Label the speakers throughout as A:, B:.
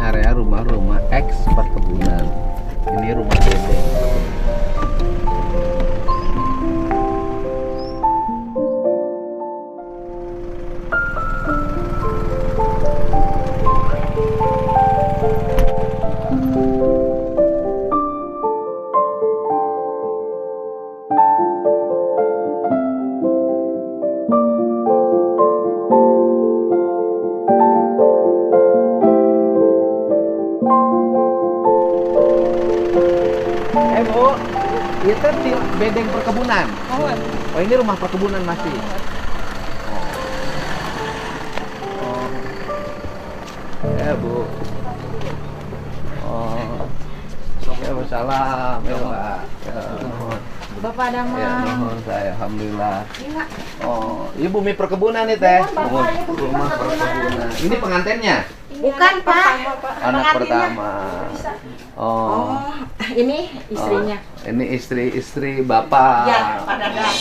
A: area rumah-rumah eks perkebunan. Ini rumah bedeng. Bu, itu di bedeng perkebunan. Oh, ini rumah perkebunan masih. Oh. Ya, Bu. Oh. Ya, salam. Ya, Pak. Ya, nuhun.
B: Bapak ada
A: Ya,
B: mah.
A: nuhun saya. Alhamdulillah.
B: Iya.
A: Oh, ini bumi perkebunan nih, Teh.
B: Bapak, ini bumi
A: Rumah perkebunan. Ini pengantennya?
B: Bukan, Pak.
A: Anak
B: Pengantinnya.
A: pertama. Oh.
B: Oh, ini istrinya.
A: Oh, ini istri Bapak.
B: Ya, Pak Dadang.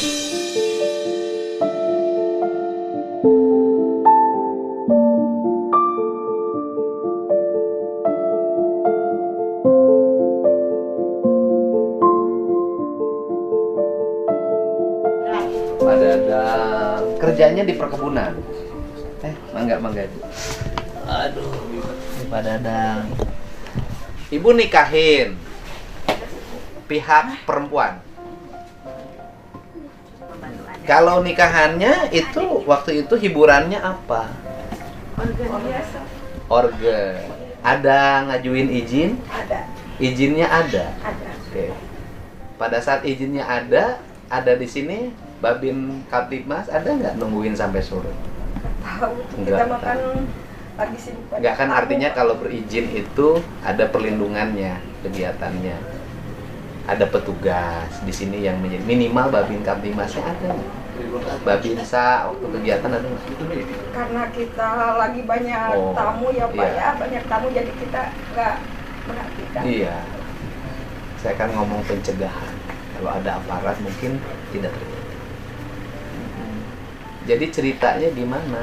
A: Pak Dadang kerjanya di perkebunan. Mangga. Aduh, ini Pak Dadang. Ibu nikahin pihak perempuan. Kalau nikahannya itu waktu itu hiburannya apa?
B: Organ biasa.
A: Organ. Ada ngajuin izin?
B: Ada.
A: Izinnya ada.
B: Ada.
A: Oke. Pada saat izinnya ada di sini Babin Kaptibmas ada nggak nungguin sampai sore?
C: Tahu
A: Enggak
C: kita makan lagi sibuk.
A: Nggak kan artinya kalau berizin itu ada perlindungannya, kegiatannya. Ada petugas di sini yang minimal Babin Kaptibmasnya ada. Babinsa waktu kegiatan ada nggak?
C: Karena kita lagi banyak
A: Oh,
C: tamu ya Pak
A: iya.
C: ya, banyak tamu jadi kita nggak perhatikan.
A: Iya. Saya kan ngomong pencegahan. Kalau ada aparat mungkin tidak terjadi. Jadi ceritanya gimana?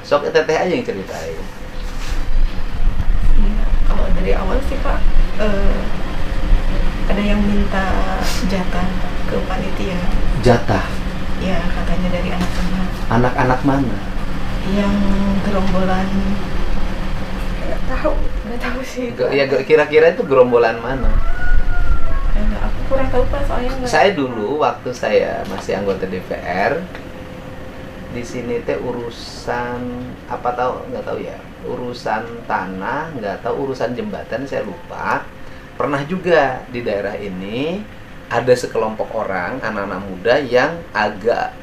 A: Sok teteh aja yang ceritain.
D: Kalau dari awal sih Pak, ada yang minta jatah ke panitia.
A: Jatah.
D: Ya katanya dari anak-anak
A: Anak-anak mana?
D: yang gerombolan.
C: Nggak tahu sih.
A: Ya kira-kira itu gerombolan mana?
D: Aku kurang tahu Pak soalnya nggak.
A: Saya dulu waktu saya masih anggota DPR di sini teh urusan apa nggak tahu ya, urusan tanah, nggak tahu urusan jembatan, saya lupa. Pernah juga di daerah ini ada sekelompok orang anak-anak muda yang agak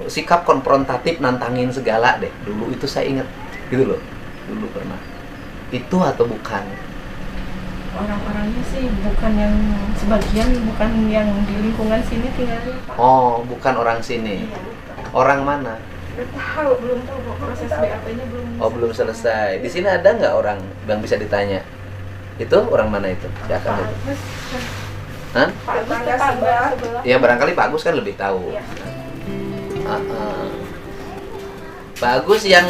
A: sikap konfrontatif, nantangin segala deh. Dulu itu saya ingat gitu loh, dulu pernah. Itu atau bukan?
D: Orang-orangnya sih bukan yang sebagian, bukan yang di lingkungan sini tinggalnya Pak.
A: Oh, bukan orang sini. Orang mana?
C: Nggak tahu, belum tahu Pak.
D: Proses BAP-nya belum.
A: Oh, belum selesai. Di sini ada nggak orang yang bisa ditanya? Itu orang mana itu? Siapa itu?
D: Agus,
A: Hah?
D: Pak Agus
C: Tetangga
D: tetangga
C: sebelah.
D: sebelah.
A: Ya barangkali Pak Agus kan lebih tahu.
D: Iya.
A: Pak Agus yang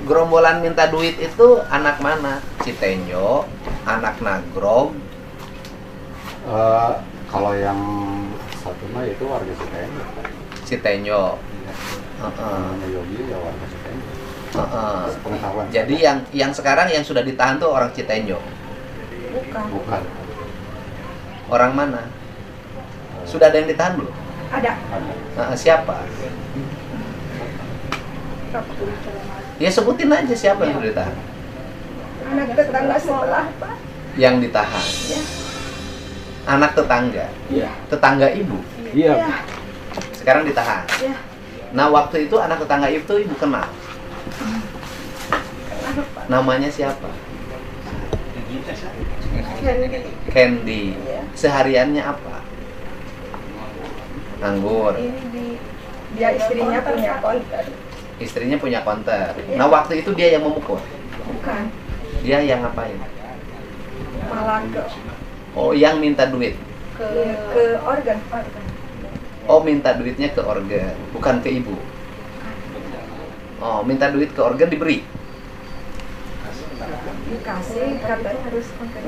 A: gerombolan minta duit itu anak mana? Citenyo, anak Nagrog.
E: Kalau yang satu mah itu warga Citenyo.
A: Citenyo.
E: Namanya Yogi ya warga Citenyo. Pengetahuan.
A: Jadi yang sekarang yang sudah ditahan tuh orang Citenyo.
E: Bukan.
A: Orang mana? Sudah ada yang ditahan belum?
C: Ada.
A: Siapa? Ya sebutin aja siapa yang sudah ditahan.
C: Anak tetangga sebelah Pak.
A: Yang ditahan.
C: Ya.
A: Anak tetangga.
E: Iya.
A: Tetangga ibu.
E: Iya.
C: Ya.
A: Sekarang ditahan.
C: Ya.
A: Nah waktu itu anak tetangga itu ibu kenal. Namanya siapa?
C: Candy.
A: Candy.
C: Iya.
A: Sehariannya apa? Nganggur.
C: Ini dia istrinya punya konter.
A: Istrinya punya konter. Nah waktu itu dia yang memukul.
C: Bukan.
A: Dia yang ngapain?
C: Malah
A: Oh, yang minta duit.
C: ke organ.
A: Oh, minta duitnya ke organ, bukan ke ibu. Oh, minta duit ke organ diberi.
C: Dikasih, katanya harus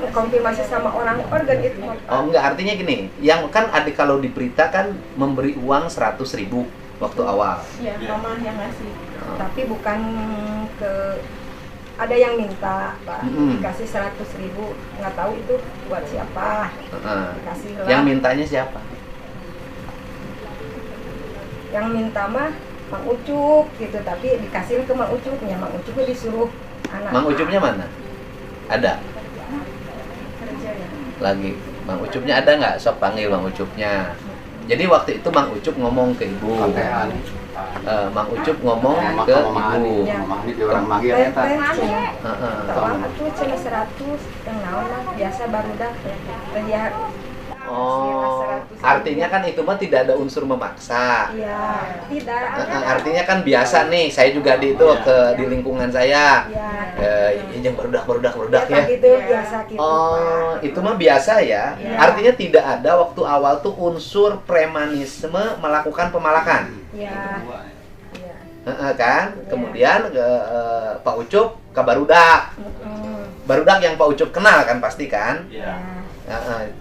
C: konfirmasi sama orang organ itu.
A: Oh enggak, artinya gini, yang kan ada kalau di berita kan memberi uang 100.000 waktu awal.
D: Iya, mama yang ngasih.
C: Tapi bukan ke, ada yang minta Pak,
A: Mm-mm.
C: dikasih 100.000, nggak tahu itu buat siapa.
A: Heeh.
C: Dikasih lah.
A: Yang mintanya siapa?
C: Yang minta mah Mang Ucup gitu, tapi dikasih ke Mang Ucupnya. Mang Ucupnya disuruh anak.
A: Mang Ucupnya mana? Ada
D: Kerja ya.
A: lagi. Mang Ucupnya ada nggak? Sok panggil Mang Ucupnya. Jadi waktu itu Mang Ucup ngomong ke ibu.
E: Kantean.
A: Mang Ucup ngomong ke ibu.
E: Mama ini orang manggil
C: Teh,
E: eta.
A: Heeh.
C: Tawang itu cina 100, yang naon lah, biasa baru dah. Dia,
A: Oh, artinya kan itu mah tidak ada unsur memaksa.
C: iya, tidak.
A: Artinya kan biasa nih, saya juga di itu di lingkungan saya.
C: Iya.
A: Yang barudak
C: Ya,
A: ya.
C: gitu, biasa gitu.
A: Oh,
C: Pak.
A: itu mah biasa ya.
C: Iya.
A: Artinya tidak ada waktu awal tuh unsur premanisme melakukan pemalakan.
C: Iya. Iya.
A: Kan? Kemudian Pak Ucup ke barudak. Barudak yang Pak Ucup kenal kan pasti kan?
C: Iya.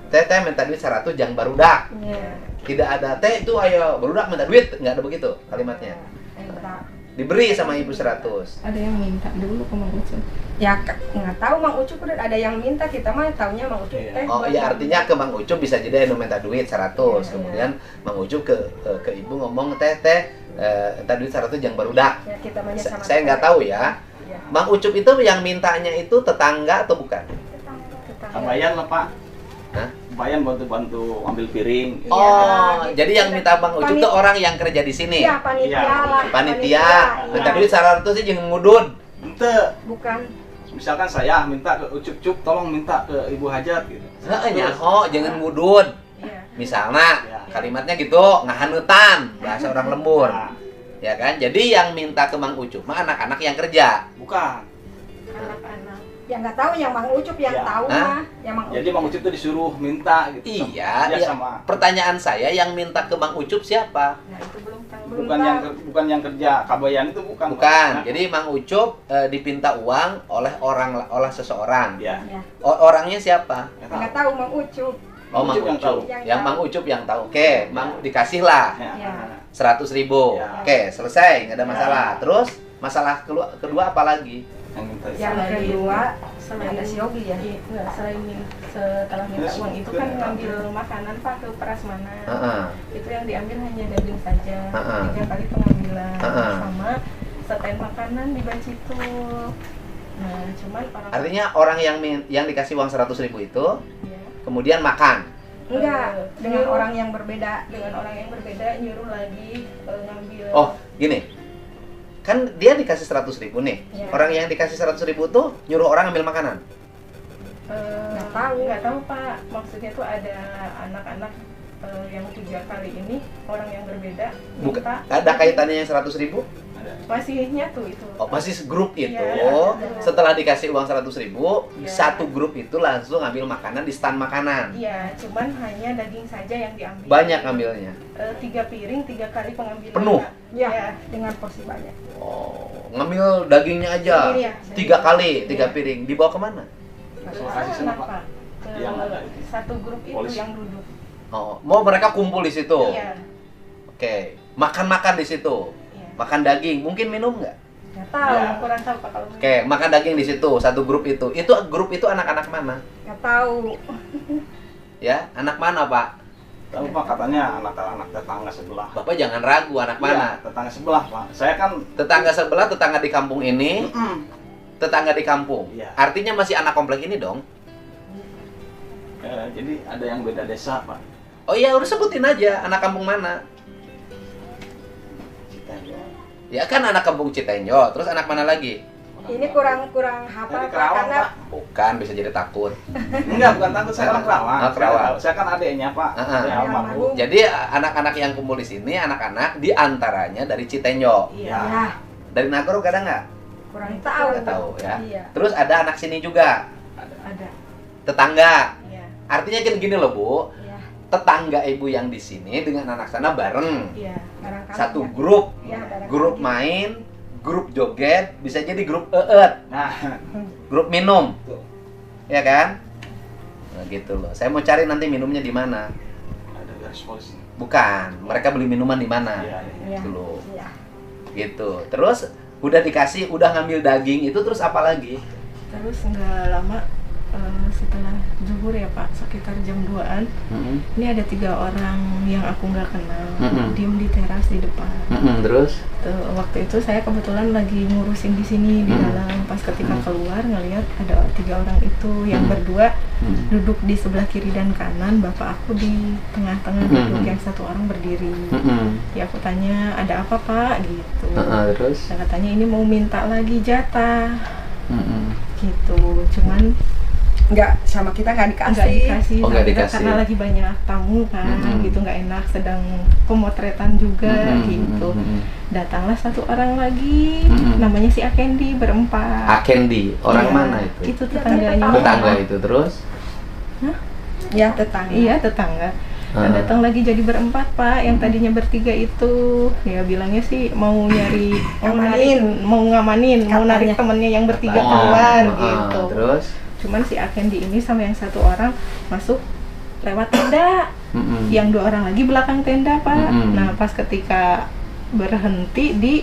A: Teh minta duit 100 jangan barudak.
C: Iya.
A: Tidak ada teh itu ayo barudak minta duit, nggak ada begitu kalimatnya.
C: Minta.
A: Diberi sama ibu 100.
D: Ada yang minta dulu ke Mang Ucup.
C: Ya nggak tahu Mang Ucup udah ada yang minta, kita mah taunya Mang Ucup teh.
A: Oh iya, artinya ke Mang Ucup bisa jadi anu minta duit 100.
C: Iya,
A: Kemudian Mang Ucup ke ibu ngomong teh minta duit 100 jangan barudak.
C: Ya, kita mah sama.
A: Saya nggak tahu ya.
C: Iya.
A: Mang Ucup itu yang mintanya itu tetangga atau bukan?
F: Kabayan lah Pak.
A: Hah?
F: Bayan bantu ambil piring.
C: Iya,
A: Oh,
C: gitu.
A: jadi yang minta Mang Ucup itu orang yang kerja di sini.
C: Iya, panitia
F: Iya.
C: lah.
A: Panitia. Minta
C: Iya.
A: duit 100 sih jangan ngudud.
F: Ente,
C: Bukan.
F: misalkan saya minta ke Ucup, tolong minta ke Ibu Hajat gitu.
A: Heeh, nyaho jangan ngudud.
D: Iya.
A: Misalnya
F: Iya.
A: kalimatnya gitu, ngahanutan bahasa orang lembur.
F: Nah,
A: Ya kan? Jadi yang minta ke Mang Ucup mah anak-anak yang kerja.
F: bukan.
D: Anak-anak.
C: Ya nggak tahu yang Mang Ucup yang
F: Iya.
C: tahu
A: Hah?
C: mah, yang Mang
F: Jadi
C: Ucup.
F: Mang Ucup itu disuruh minta gitu.
A: Iya,
F: Dia
A: iya.
F: sama.
A: Pertanyaan saya yang minta ke Mang Ucup siapa?
D: Nah, itu belum tahu.
C: Belum
F: Bukan yang kerja Kabayan itu bukan.
A: Bukan.
F: Nah,
A: Jadi Mang Ucup dipinta uang oleh seseorang.
F: ya.
C: Ya.
A: Orangnya siapa?
C: Nggak tahu Mang Ucup.
A: Oh, Mang
F: Ucup yang tahu.
A: Ucup.
C: Yang
A: Yang
C: tahu.
A: Mang Ucup yang tahu. Oke, Mang dikasih lah
F: Ya.
C: Ya.
A: 100.000.
F: Ya.
A: Oke, selesai, nggak ada
F: Ya.
A: masalah. Terus masalah kedua apa lagi?
F: Yang minta
C: Yang
D: Selain-
C: kedua
D: Selain
C: ada si Yogi ya.
D: Iya, enggak, selain setelah minta
F: Yes,
D: uang itu kan ngambil makanan Pak ke prasmanan.
A: Heeh.
D: Itu yang diambil hanya daging saja.
A: Heeh.
D: 3 kali pengambilan
A: Heeh.
D: sama setel makanan di Bacitu. Nah, cuman orang
A: Artinya orang yang dikasih uang 100.000 itu
D: ya,
A: kemudian makan.
C: Enggak, dengan orang yang berbeda.
D: dengan orang yang berbeda nyuruh lagi ngambil.
A: Oh, gini. Kan dia dikasih 100.000 nih.
D: Ya.
A: Orang yang dikasih 100.000 tuh nyuruh orang ambil makanan.
C: Nggak tahu.
D: Nggak tahu Pak. Maksudnya tuh ada anak-anak yang 3 kali ini orang yang berbeda
A: Bukan
D: minta
A: ada kaitannya yang 100.000?
D: masih nyatu itu.
A: Oh, masih grup itu.
D: Iya.
A: Setelah dikasih uang 100.000,
D: Iya.
A: satu grup itu langsung ambil makanan di stand makanan.
D: Iya, cuman hanya daging saja yang diambil.
A: Banyak ngambilnya.
D: 3 piring, 3 kali pengambilan.
A: Penuh?
D: Pak.
C: Ya,
D: Iya.
C: dengan porsi banyak.
A: Oh, ngambil dagingnya aja.
D: Sendiri ya?
A: 3 kali, 3
D: Iya.
A: piring. Dibawa kemana?
F: Langsung
D: Ke
F: kasih sama
D: sana,
F: Pak.
D: Pak. Ke
F: Yang ada itu.
D: satu grup itu
F: Polisi.
D: yang duduk.
A: Oh, mau mereka kumpul di situ.
D: Iya.
A: Oke, makan-makan di situ.
D: Iya.
A: Makan daging, mungkin minum nggak?
C: Nggak tahu.
D: Ya, kurang tahu Pak kalau.
A: Oke, makan daging di situ, satu grup itu. Itu grup itu anak-anak mana?
C: Nggak tahu.
A: Ya, anak mana, Pak?
F: Tahu Pak, katanya anak-anak tetangga sebelah.
A: Bapak jangan ragu anak mana.
F: Iya, tetangga sebelah Pak. Saya kan
A: Tetangga sebelah, tetangga di kampung ini, tetangga di kampung.
F: Iya.
A: Artinya masih anak komplek ini dong.
F: jadi ada yang beda desa Pak.
A: Oh iya, udah sebutin aja anak kampung mana.
F: Citenjo.
A: Ya kan anak kampung Citenjo, terus anak mana lagi?
C: Ini kurang hafal
F: Dari
C: Pak,
F: Kerawang
C: karena
F: Pak.
A: Bukan, bisa jadi takut.
F: Enggak, bukan takut, saya orang Kerawang.
A: Oh, Kerawang.
F: Saya kan adiknya Pak.
A: Ah,
F: Saya
C: ah.
F: almarhum.
A: Jadi anak-anak yang kumpul di sini, anak-anak di antaranya dari Citenjo.
D: Iya.
C: ya
A: Dari Nagoro ada nggak?
C: kurang tahu.
A: Nggak tahu ya.
C: Iya.
A: Terus ada anak sini juga,
D: Ada.
A: tetangga.
D: Iya.
A: Artinya kan gini loh Bu,
C: Iya.
A: tetangga ibu yang di sini dengan anak sana bareng.
D: Iya.
C: Barangkali
A: Satu
C: ya.
A: grup,
C: Ya, barangkali
A: grup
C: gitu.
A: main, grup joget, bisa jadi grup eet,
F: Nah,
A: grup minum,
F: Tuh.
A: ya kan? Nah, gitu loh. Saya mau cari nanti minumnya di mana.
F: ada garis polisi.
A: Bukan, mereka beli minuman di mana?
F: Iya, iya.
A: Gitu loh.
C: Iya.
A: Gitu. Terus udah dikasih, udah ngambil daging itu terus apa lagi?
D: Terus nggak lama setelah zuhur ya Pak, sekitar jam 2-an, ini ada 3 orang yang aku nggak kenal, diem di teras di depan.
A: Terus?
D: Tuh, waktu itu saya kebetulan lagi ngurusin di sini di dalam. Pas ketika keluar ngelihat ada 3 orang itu yang berdua duduk di sebelah kiri dan kanan, bapak aku di tengah-tengah duduk, yang satu orang berdiri. Ya aku tanya ada apa Pak gitu.
A: Terus?
D: Dan katanya ini mau minta lagi jatah. Gitu, cuman
C: Enggak, sama kita nggak dikasih.
D: nggak dikasih,
A: Oh, nggak
D: sama kita
A: dikasih.
D: karena lagi banyak tamu kan, gitu nggak enak, sedang pemotretan juga gitu. Datanglah satu orang lagi, namanya si Akendi, berempat.
A: Akendi, orang
D: Iya,
A: mana itu?
D: Itu tetangganya.
A: Tetangga itu terus?
C: Ya, tetangga.
D: Iya, tetangga. Dan datang lagi jadi berempat Pak, yang tadinya bertiga itu ya bilangnya sih mau nyari, mau ngamanin, mau narik temennya yang bertiga keluar gitu.
A: Terus?
D: Cuman si Akendi ini sama yang satu orang masuk lewat tenda, yang 2 orang lagi belakang tenda Pak. Nah pas ketika berhenti di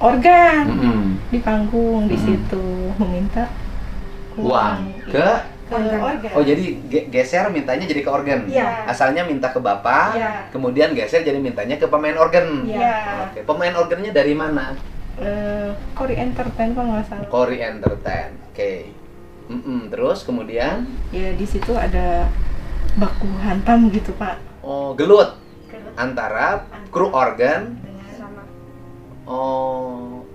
D: organ, di panggung di situ meminta
A: Uang ke?
D: organ.
A: Oh jadi geser mintanya jadi ke organ?
C: Iya.
A: Asalnya minta ke bapak,
D: Iya.
A: kemudian geser jadi mintanya ke pemain organ?
D: Iya.
A: Oke. Pemain organnya dari mana?
D: Kori Entertain kalau nggak salah.
A: Kori Entertain, oke. Terus kemudian?
D: Ya di situ ada baku hantam gitu Pak.
A: Oh, gelut antara kru organ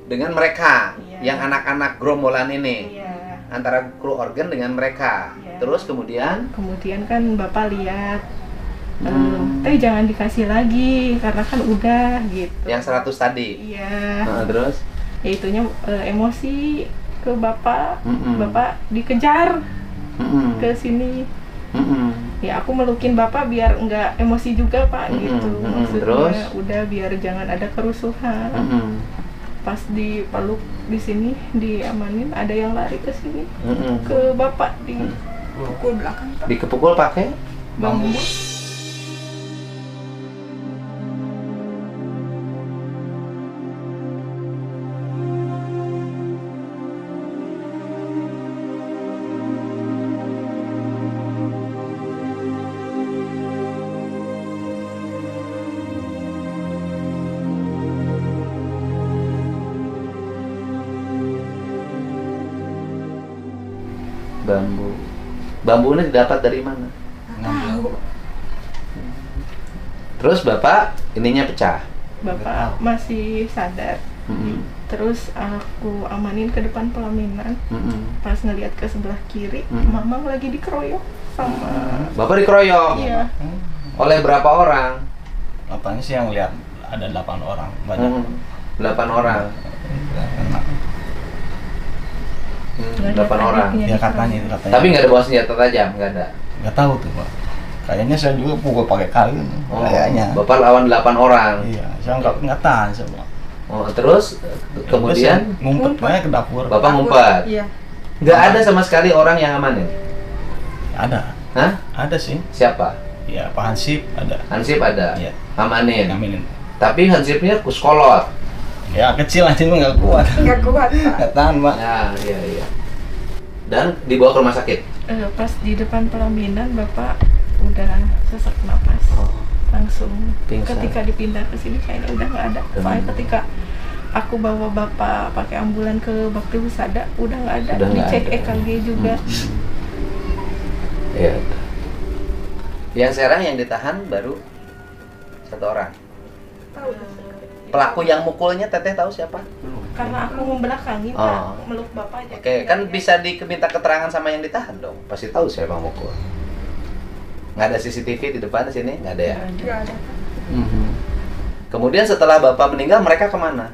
A: dengan mereka,
D: Iya.
A: yang anak-anak gerombolan ini,
D: Iya.
A: antara kru organ dengan mereka.
D: Iya.
A: Terus kemudian?
D: Kemudian kan bapak lihat, teh jangan dikasih lagi karena kan udah gitu.
A: Yang 100 tadi.
D: Iya.
A: Terus?
D: Ya itunya emosi ke bapak, bapak dikejar ke sini. Ya aku melukin bapak biar nggak emosi juga Pak gitu. Maksudnya
A: Terus?
D: udah biar jangan ada kerusuhan. Pas dipeluk di sini diamanin, ada yang lari ke sini ke bapak di
C: Pukul belakang Pak.
A: Dikepukul pakai
D: bambu.
A: bambu. Bambu ini didapat dari mana?
C: Tahu.
A: Terus bapak ininya pecah.
D: Bapak masih sadar. Terus aku amanin ke depan pelaminan. Pas ngeliat ke sebelah kiri, Mamang lagi dikeroyok sama.
A: Bapak dikeroyok.
D: Iya.
A: Oleh berapa orang?
F: Katanya sih yang lihat ada 8 orang, banyak.
A: 8 orang.
D: Nggak
A: 8
D: ada
A: orang.
D: adiknya
F: Ya
D: dikeroyok.
F: katanya itu katanya.
A: Tapi nggak ada bawa senjata tajam, nggak ada.
F: nggak tahu tuh Pak. Kayaknya saya juga pukul pakai kayu. Kayaknya.
A: Bapak lawan 8 orang.
F: Iya, saya nggak tahan semua.
A: Oh, terus kemudian
F: ngumpet banyak ke dapur.
A: bapak ngumpet.
C: Iya.
A: Nggak ada sama sekali orang yang amanin.
F: Ada.
A: Hah?
F: Ada sih.
A: Siapa?
F: Ya, Pak Hansip ada.
A: Hansip ada.
F: Iya.
A: Amanin.
F: Aminin.
A: Tapi Hansipnya kuskolot.
F: Ya kecil aja mah nggak kuat.
C: Nggak kuat Pak.
F: Nggak tahan Pak.
A: Ya, iya iya. Dan dibawa ke rumah sakit.
D: Pas di depan pelaminan bapak udah sesak napas. Langsung
A: Pingsan.
D: ketika dipindah ke sini kayaknya udah nggak ada. Soalnya ketika aku bawa bapak pakai ambulan ke Bakti Husada udah nggak ada.
A: Udah nggak
D: Dicek
A: ada.
D: EKG juga.
A: Iya. Yang sekarang yang ditahan baru 1 orang.
C: Tahu.
A: Pelaku yang mukulnya teteh tahu siapa?
D: Karena aku membelakangi
A: Oh.
D: Pak, meluk bapak aja.
A: Oke, kan bisa diminta keterangan sama yang ditahan dong. Pasti tahu siapa yang mukul. Nggak ada CCTV di depan sini? Nggak ada ya?
C: Nggak ada.
A: Kemudian setelah bapak meninggal, mereka kemana?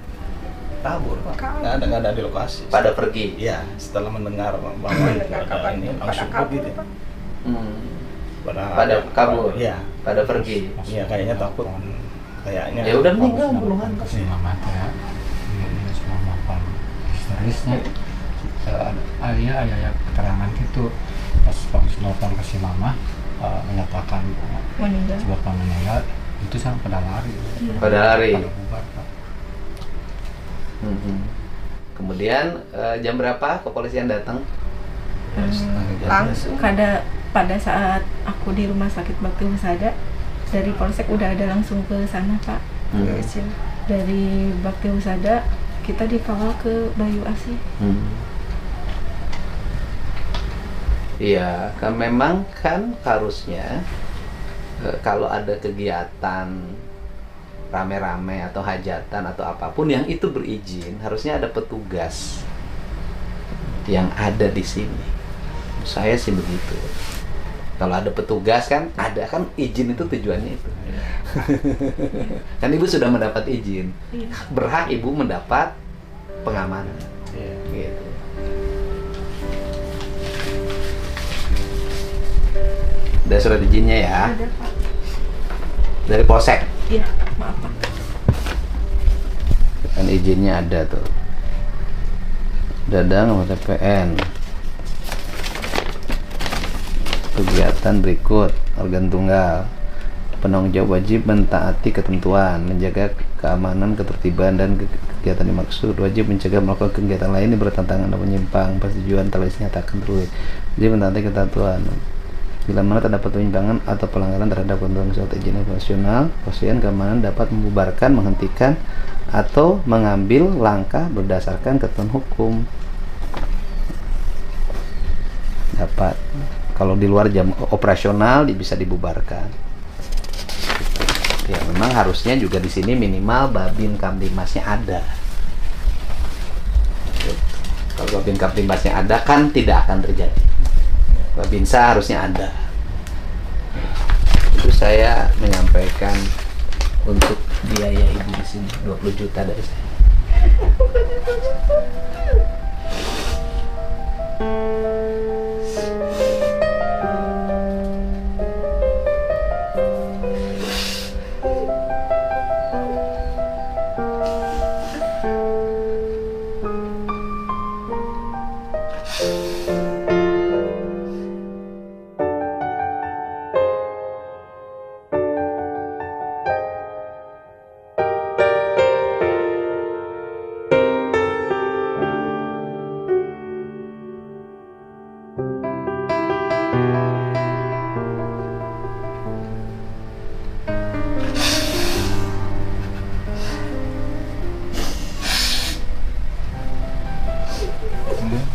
F: Kabur Pak. Nggak ada di lokasi.
A: Pada pergi.
F: Iya, setelah mendengar bahwa itu ada ini langsung pergi deh.
A: Pada kabur.
F: Iya.
A: Pada pergi.
F: Iya, kayaknya takut. Kayaknya.
A: Ya udah meninggal puluhan.
E: Selamat ya. Selamat. tulisnya ada keterangan gitu pas nelfon ke si mama menyatakan
D: meninggal.
E: si bapak meninggal, itu sama pada lari.
A: Pada lari.
E: Pada bubar, Pak.
A: Kemudian jam berapa kepolisian datang?
D: Langsung pada saat aku di rumah sakit Bakti Husada, dari Polsek udah ada langsung ke sana, Pak. Dari Bakti Husada kita dikawal ke Bayu Asih.
A: Iya, kan memang kan harusnya kalau ada kegiatan rame-rame atau hajatan atau apapun yang itu berizin, harusnya ada petugas yang ada di sini. Saya sih begitu. Kalau ada petugas kan, ada kan izin itu tujuannya itu. Kan ibu sudah mendapat izin, berhak ibu mendapat pengamanan. Gitu. Ada surat izinnya ya?
D: Ada, Pak.
A: Dari Polsek?
D: Iya, maaf, Pak.
A: Kan izinnya ada tuh. Dadang sama TPN. Kegiatan berikut: organ tunggal. Penanggung jawab wajib mentaati ketentuan, menjaga keamanan, ketertiban, dan kegiatan dimaksud. Wajib mencegah melakukan kegiatan lain yang bertentangan atau menyimpang. Persetujuan telah dinyatakan tertulis. Wajib mentaati ketentuan. Bila mana terdapat penyimpangan atau pelanggaran terhadap ketentuan surat izin operasional, kepolisian keamanan dapat membubarkan, menghentikan, atau mengambil langkah berdasarkan ketentuan hukum. Dapat. Kalau di luar jam operasional bisa dibubarkan. Ya memang harusnya juga di sini minimal Babin Kamtibmasnya ada. Kalau Babin Kamtibmasnya ada kan tidak akan terjadi. Babinsa harusnya ada. Itu saya menyampaikan untuk biaya ibu di sini 20 juta dari saya.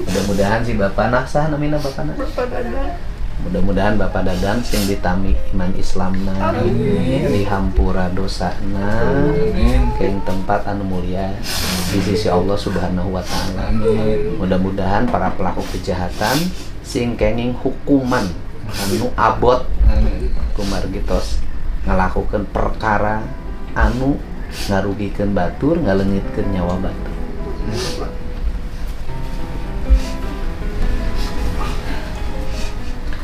A: Mudah-mudahan si Bapak Nasah namina Bapak Nasah. Mudah-mudahan Bapak Dadang sing ditami iman Islamna, dihampura dosana, keing tempat anu mulia di sisi Allah Subhanahu wa taala. Mudah-mudahan para pelaku kejahatan sing kenging hukuman anu abot kumargitos ngalakukeun perkara anu ngarugikeun batur, ngaleungitkeun nyawa batur.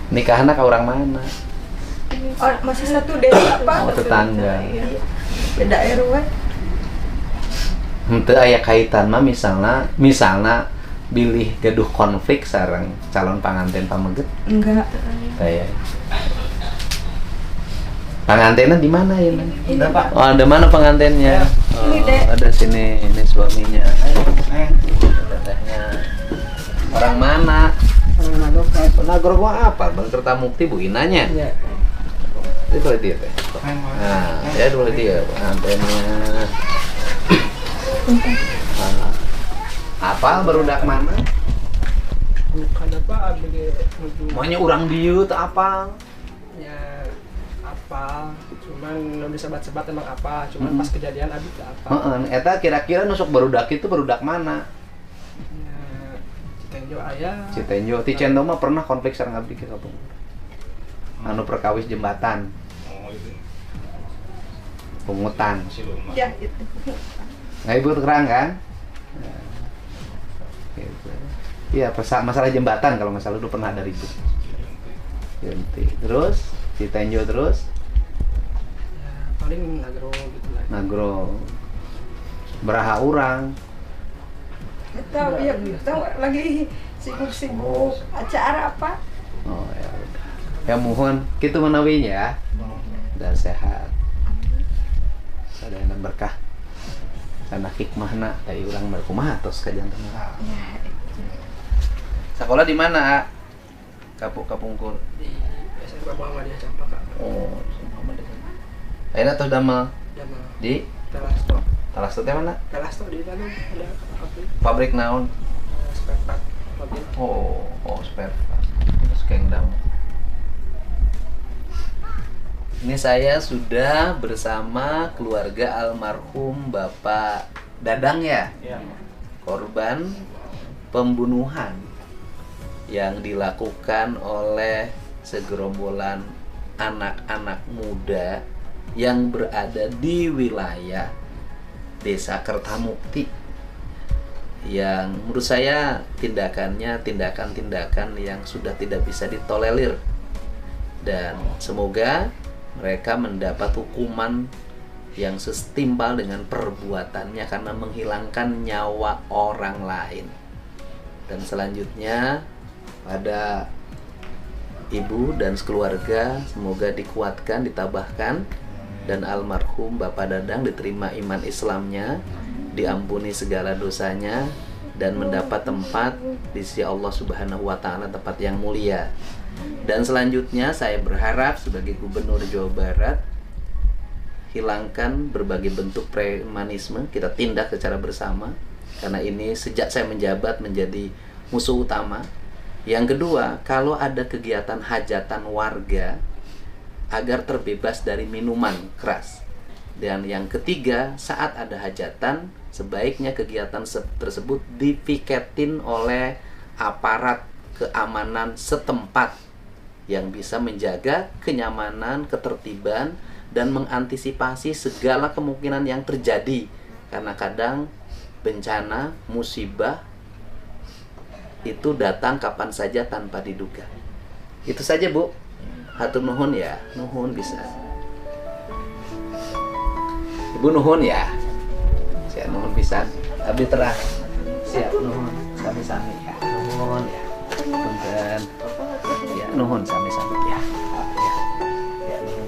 A: Nikahnya ke orang mana?
C: Oh, masih satu desa, Pak.
A: Oh, tetangga.
C: Beda RW.
A: Henteu aya kaitan mah misalna bilih gaduh konflik sareng calon panganten pameget.
C: Enggak.
A: Kayak pengantinnya di mana ya?
F: Ada, Pak.
A: Oh, ada mana pengantinnya? Oh,
C: Ini, Dek.
A: ada sini, ini suaminya. Tetehnya. Orang mana? Nagro gua apa? Bang Kertamukti Bu Inanya.
C: Iya.
A: Itu boleh dia teh. Nah, ya boleh dia pengantinnya. Apa berudak mana?
G: Bukan apa
A: Maunya orang dieu teu apa?
G: ya apa cuman nu disebat-sebat emang apa cuman pas kejadian abi teu apa
A: Heeh, eta kira-kira nusuk berudak itu berudak mana?
G: ya Citenjo aya
A: Citenjo, ti Cendo mah pernah konflik sareng abdi ke kampung. Anu perkawis jembatan,
F: Oh, itu.
A: pungutan.
F: Masih lumah.
C: Ya, itu.
A: Nah, ibu terang kan? Nah, gitu. Iya, masalah jembatan kalau nggak salah dulu pernah ada ribut. Ganti. Terus Citenjo terus
G: ya paling nagro gitu lah
A: Nagro. Beraha urang.
C: Tahu ya, tahu lagi sibuk-sibuk acara apa?
A: Oh ya udah. Ya mohon kita menawinya ya. Dan sehat. Sadayana berkah. Karena hikmahna dari urang mah kumaha tos ka janten. Sekolah di mana, A? Kapungkur.
G: Di SMA Muhammadiyah Cempaka.
A: Oh, ayeuna tos damel
G: Jamal
A: di
G: Telasto.
A: Talasto teh mana?
G: Telasto di Bandung ada pabrik
A: Pabrik naon?
G: spare part mobil.
A: Oh, spare part. Terus Kengdam. Ini saya sudah bersama keluarga almarhum Bapak Dadang ya,
F: Iya.
A: korban pembunuhan yang dilakukan oleh segerombolan anak-anak muda yang berada di wilayah Desa Kertamukti, yang menurut saya tindakan-tindakan yang sudah tidak bisa ditolerir, dan semoga mereka mendapat hukuman yang setimpal dengan perbuatannya karena menghilangkan nyawa orang lain. Dan selanjutnya pada ibu dan sekeluarga semoga dikuatkan, ditabahkan, dan almarhum Bapak Dadang diterima iman Islamnya, diampuni segala dosanya, dan mendapat tempat di sisi Allah Subhanahu wa Ta'ala, tempat yang mulia. Dan selanjutnya saya berharap sebagai Gubernur Jawa Barat, hilangkan berbagai bentuk premanisme, kita tindak secara bersama, karena ini sejak saya menjabat menjadi musuh utama. Yang kedua, kalau ada kegiatan hajatan warga, agar terbebas dari minuman keras. Dan yang ketiga, saat ada hajatan, sebaiknya kegiatan tersebut dipiketin oleh aparat keamanan setempat yang bisa menjaga kenyamanan, ketertiban, dan mengantisipasi segala kemungkinan yang terjadi. Karena kadang bencana, musibah itu datang kapan saja tanpa diduga. Itu saja, Bu. Hatur nuhun ya, nuhun bisa. Ibu nuhun ya. Siap nuhun pisan. Abdi terang. Siap nuhun sami-sami ya. Nuhun ya. Punten. Ya nuhun sami-sami ya. Ya. Ya nuhun.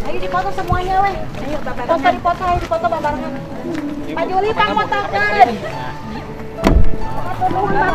B: Ayo dipoto semuanya weh. Ayo dipoto, ayo dipoto barengan. Pak Juli, Pak motokeun. Nuhun,